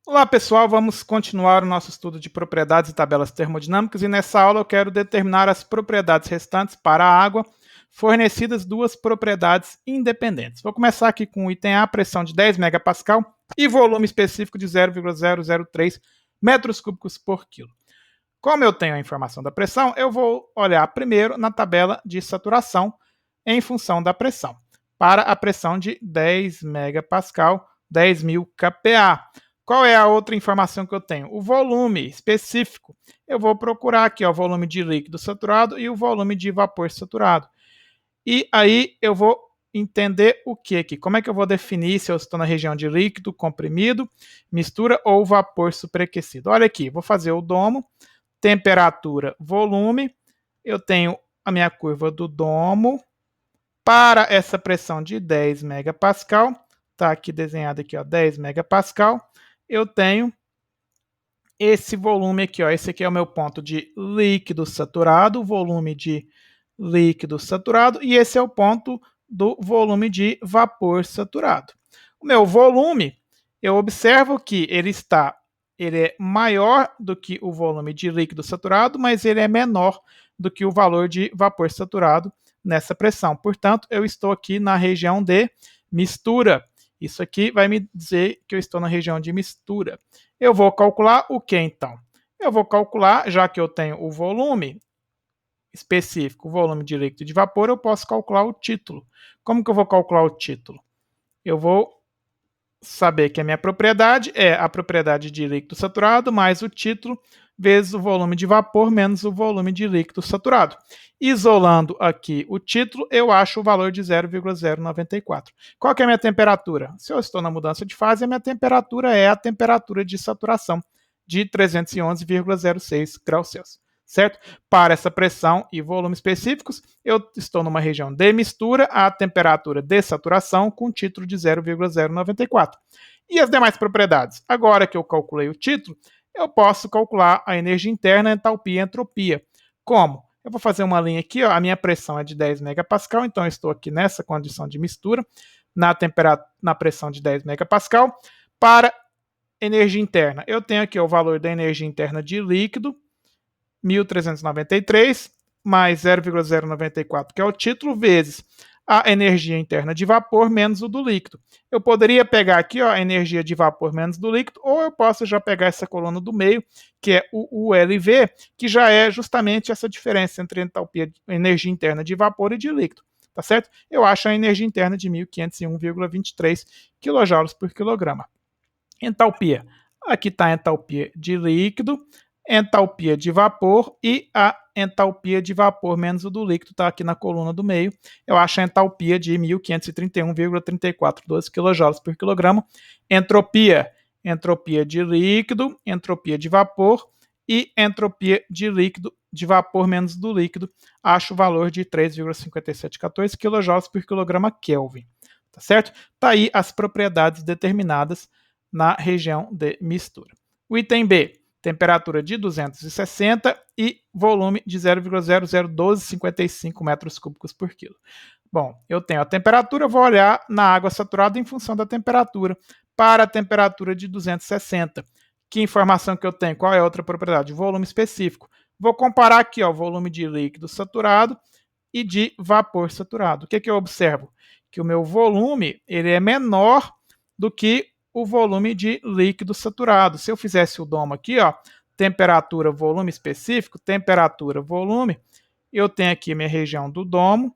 Olá pessoal, vamos continuar o nosso estudo de propriedades e tabelas termodinâmicas e nessa aula eu quero determinar as propriedades restantes para a água fornecidas duas propriedades independentes. Vou começar aqui com o item A, pressão de 10 megapascal e volume específico de 0,003 metros cúbicos por quilo. Como eu tenho a informação da pressão, eu vou olhar primeiro na tabela de saturação em função da pressão, para a pressão de 10 megapascal, 10.000 kPa. Qual é a outra informação que eu tenho? O volume específico. Eu vou procurar aqui o volume de líquido saturado e o volume de vapor saturado. E aí eu vou entender o que aqui? Como é que eu vou definir se eu estou na região de líquido, comprimido, mistura ou vapor superaquecido? Olha aqui, vou fazer o domo, temperatura, volume. Eu tenho a minha curva do domo para essa pressão de 10 megapascal. Está aqui desenhado aqui, ó, 10 megapascal. Eu tenho esse volume aqui, ó. Esse aqui é o meu ponto de líquido saturado, volume de líquido saturado, e esse é o ponto do volume de vapor saturado. O meu volume, eu observo que ele é maior do que o volume de líquido saturado, mas ele é menor do que o valor de vapor saturado nessa pressão. Portanto, eu estou aqui na região de mistura. Isso aqui vai me dizer que eu estou na região de mistura. Eu vou calcular o que então? Eu vou calcular, já que eu tenho o volume específico, o volume de líquido e de vapor, eu posso calcular o título. Como que eu vou calcular o título? Eu vou saber que a minha propriedade é a propriedade de líquido saturado mais o título vezes o volume de vapor menos o volume de líquido saturado. Isolando aqui o título, eu acho o valor de 0,094. Qual que é a minha temperatura? Se eu estou na mudança de fase, a minha temperatura é a temperatura de saturação de 311,06 graus Celsius. Certo? Para essa pressão e volume específicos, eu estou numa região de mistura, a temperatura de saturação com título de 0,094. E as demais propriedades? Agora que eu calculei o título, eu posso calcular a energia interna, entalpia e entropia. Como? Eu vou fazer uma linha aqui, ó, a minha pressão é de 10 megapascal, então eu estou aqui nessa condição de mistura, na pressão de 10 megapascal. Para energia interna, eu tenho aqui ó, o valor da energia interna de líquido, 1.393, mais 0,094, que é o título, vezes a energia interna de vapor menos o do líquido. Eu poderia pegar aqui ó, a energia de vapor menos do líquido, ou eu posso já pegar essa coluna do meio, que é o ULV, que já é justamente essa diferença entre entalpia, energia interna de vapor e de líquido. Tá certo? Eu acho a energia interna de 1.501,23 kJ por quilograma. Entalpia. Aqui está a entalpia de líquido, entalpia de vapor e a entalpia de vapor menos o do líquido está aqui na coluna do meio. Eu acho a entalpia de 1.531,3412 kJ por quilograma. Entropia. Entropia de líquido, entropia de vapor e entropia de líquido de vapor menos do líquido. Acho o valor de 3,5714 kJ por quilograma Kelvin. Tá certo? Tá aí as propriedades determinadas na região de mistura. O item B, temperatura de 260 e volume de 0,001255 metros cúbicos por quilo. Bom, eu tenho a temperatura, vou olhar na água saturada em função da temperatura. Para a temperatura de 260, que informação que eu tenho? Qual é a outra propriedade? Volume específico. Vou comparar aqui o volume de líquido saturado e de vapor saturado. O que eu observo? Que o meu volume ele é menor do que o volume de líquido saturado. Se eu fizesse o domo aqui, ó, temperatura, volume específico, temperatura, volume, eu tenho aqui minha região do domo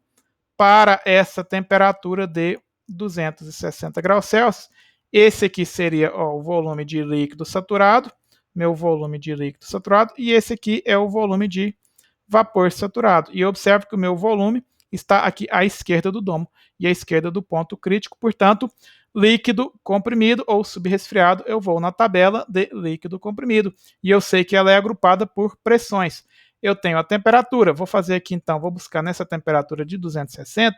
para essa temperatura de 260 graus Celsius. Esse aqui seria ó, o volume de líquido saturado, meu volume de líquido saturado, e esse aqui é o volume de vapor saturado. E observe que o meu volume está aqui à esquerda do domo e à esquerda do ponto crítico, portanto, líquido comprimido ou subresfriado, eu vou na tabela de líquido comprimido. E eu sei que ela é agrupada por pressões. Eu tenho a temperatura, vou fazer aqui então, vou buscar nessa temperatura de 260,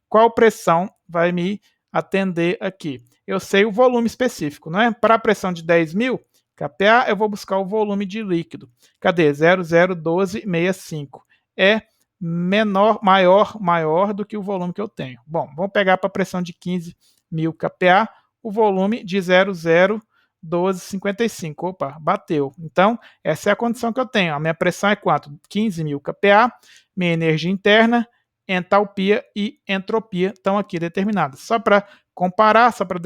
qual pressão vai me atender aqui. Eu sei o volume específico, não é? Para a pressão de 10.000 kPa, eu vou buscar o volume de líquido. Cadê? 0,01265. É maior do que o volume que eu tenho. Bom, vamos pegar para a pressão de 15.000 kPa, o volume de 12,55. Opa, bateu. Então, essa é a condição que eu tenho. A minha pressão é quanto? 15.000 kPa, minha energia interna, entalpia e entropia estão aqui determinadas. Só para comparar, só para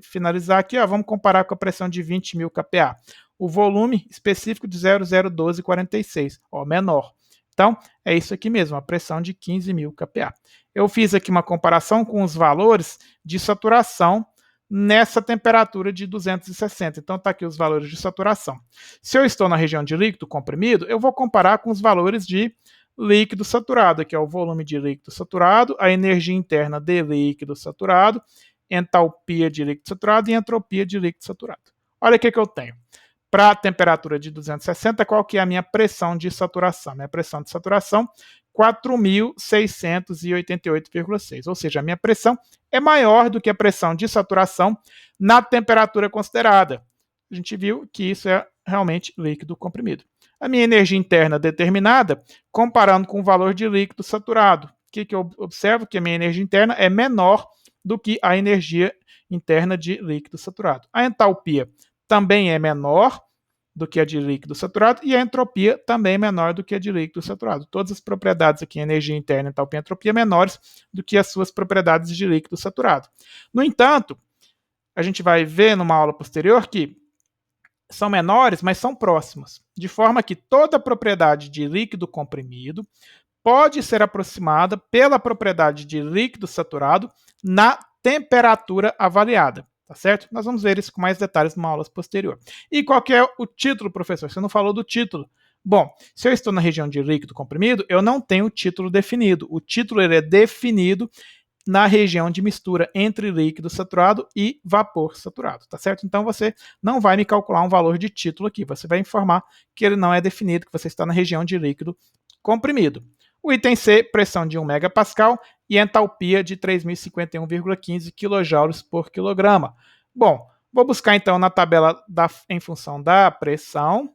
finalizar aqui, ó, vamos comparar com a pressão de 20.000 kPa. O volume específico de 0,01246, ó, menor. Então, é isso aqui mesmo, a pressão de 15.000 kPa. Eu fiz aqui uma comparação com os valores de saturação nessa temperatura de 260. Então, está aqui os valores de saturação. Se eu estou na região de líquido comprimido, eu vou comparar com os valores de líquido saturado, que é o volume de líquido saturado, a energia interna de líquido saturado, entalpia de líquido saturado e entropia de líquido saturado. Olha o que eu tenho. Para a temperatura de 260, qual que é a minha pressão de saturação? Minha pressão de saturação, 4.688,6. Ou seja, a minha pressão é maior do que a pressão de saturação na temperatura considerada. A gente viu que isso é realmente líquido comprimido. A minha energia interna determinada, comparando com o valor de líquido saturado. O que eu observo? Que a minha energia interna é menor do que a energia interna de líquido saturado. A entalpia também é menor do que a de líquido saturado e a entropia também é menor do que a de líquido saturado. Todas as propriedades aqui, energia interna, entalpia e entropia, menores do que as suas propriedades de líquido saturado. No entanto, a gente vai ver numa aula posterior que são menores, mas são próximas, de forma que toda propriedade de líquido comprimido pode ser aproximada pela propriedade de líquido saturado na temperatura avaliada. Tá certo? Nós vamos ver isso com mais detalhes numa aula posterior. E qual que é o título, professor? Você não falou do título. Bom, se eu estou na região de líquido comprimido, eu não tenho o título definido. O título ele é definido na região de mistura entre líquido saturado e vapor saturado, tá certo? Então você não vai me calcular um valor de título aqui, você vai informar que ele não é definido, que você está na região de líquido comprimido. O item C, pressão de 1 megapascal e entalpia de 3.051,15 kJ por quilograma. Bom, vou buscar então na tabela em função da pressão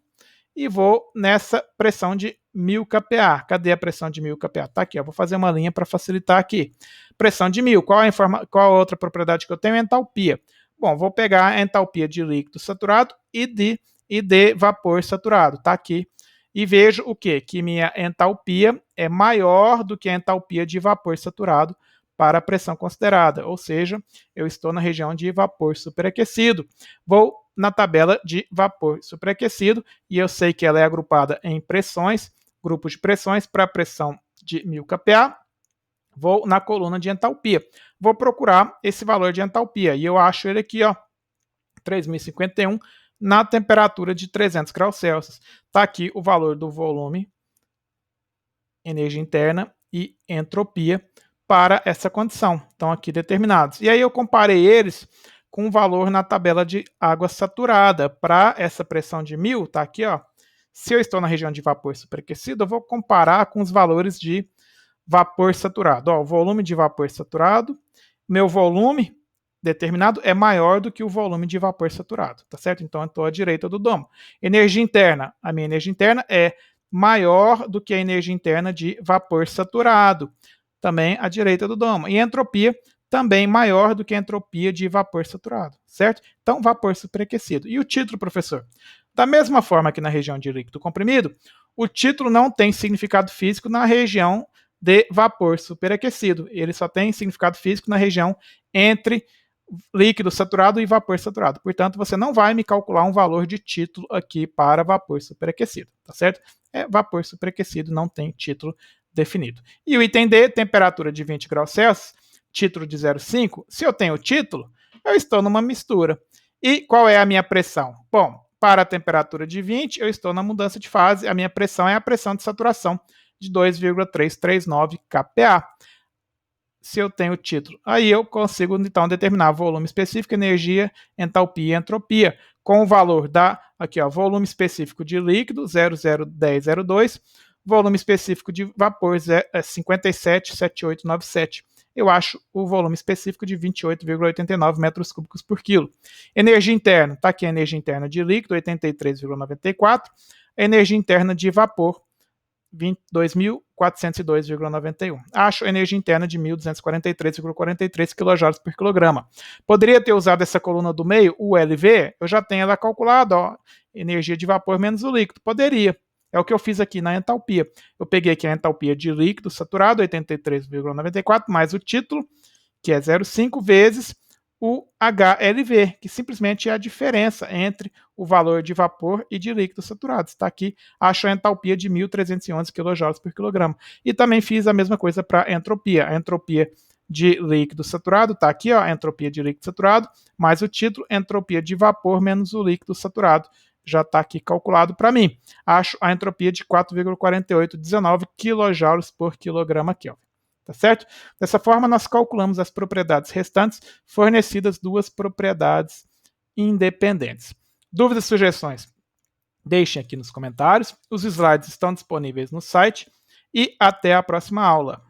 e vou nessa pressão de 1.000 kPa. Cadê a pressão de 1.000 kPa? Está aqui, ó. Vou fazer uma linha para facilitar aqui. Pressão de 1.000. Qual a outra propriedade que eu tenho? Entalpia. Bom, vou pegar a entalpia de líquido saturado e de vapor saturado. Está aqui. E vejo o quê? Que minha entalpia é maior do que a entalpia de vapor saturado para a pressão considerada, ou seja, eu estou na região de vapor superaquecido. Vou na tabela de vapor superaquecido e eu sei que ela é agrupada em pressões, grupos de pressões para a pressão de 1.000 kPa. Vou na coluna de entalpia. Vou procurar esse valor de entalpia e eu acho ele aqui, ó, 3.051 na temperatura de 300 graus Celsius. Está aqui o valor do volume, energia interna e entropia para essa condição. Estão aqui determinados. E aí eu comparei eles com o valor na tabela de água saturada. Para essa pressão de 1.000, está aqui, ó. Se eu estou na região de vapor superaquecido, eu vou comparar com os valores de vapor saturado. Ó, o volume de vapor saturado, meu volume determinado é maior do que o volume de vapor saturado, tá certo? Então eu estou à direita do domo. Energia interna, a minha energia interna é maior do que a energia interna de vapor saturado, também à direita do domo. E entropia também maior do que a entropia de vapor saturado, certo? Então, vapor superaquecido. E o título, professor? Da mesma forma que na região de líquido comprimido, o título não tem significado físico na região de vapor superaquecido. Ele só tem significado físico na região entre líquido saturado e vapor saturado. Portanto, você não vai me calcular um valor de título aqui para vapor superaquecido, tá certo? É vapor superaquecido, não tem título definido. E o item D, temperatura de 20 graus Celsius, título de 0,5. Se eu tenho título, eu estou numa mistura. E qual é a minha pressão? Bom, para a temperatura de 20, eu estou na mudança de fase. A minha pressão é a pressão de saturação de 2,339 kPa. Se eu tenho título, aí eu consigo então determinar volume específico, energia, entalpia e entropia, com o valor da, aqui ó, volume específico de líquido, 0,01002, volume específico de vapor, 577897. Eu acho o volume específico de 28,89 metros cúbicos por quilo. Energia interna, está aqui a energia interna de líquido, 83,94. A energia interna de vapor, 2.402,91. Acho a energia interna de 1.243,43 kJ por quilograma. Poderia ter usado essa coluna do meio, o LV, eu já tenho ela calculada, ó, energia de vapor menos o líquido. Poderia. É o que eu fiz aqui na entalpia. Eu peguei aqui a entalpia de líquido saturado, 83,94, mais o título, que é 0,5 vezes o HLV, que simplesmente é a diferença entre o valor de vapor e de líquido saturado. Está aqui, acho a entalpia de 1.311 kJ por quilograma. E também fiz a mesma coisa para a entropia. A entropia de líquido saturado, está aqui, ó, a entropia de líquido saturado, mais o título, entropia de vapor menos o líquido saturado. Já está aqui calculado para mim. Acho a entropia de 4,4819 kJ por quilograma Kelvin. Tá certo? Dessa forma, nós calculamos as propriedades restantes, fornecidas duas propriedades independentes. Dúvidas, sugestões? Deixem aqui nos comentários. Os slides estão disponíveis no site. E até a próxima aula.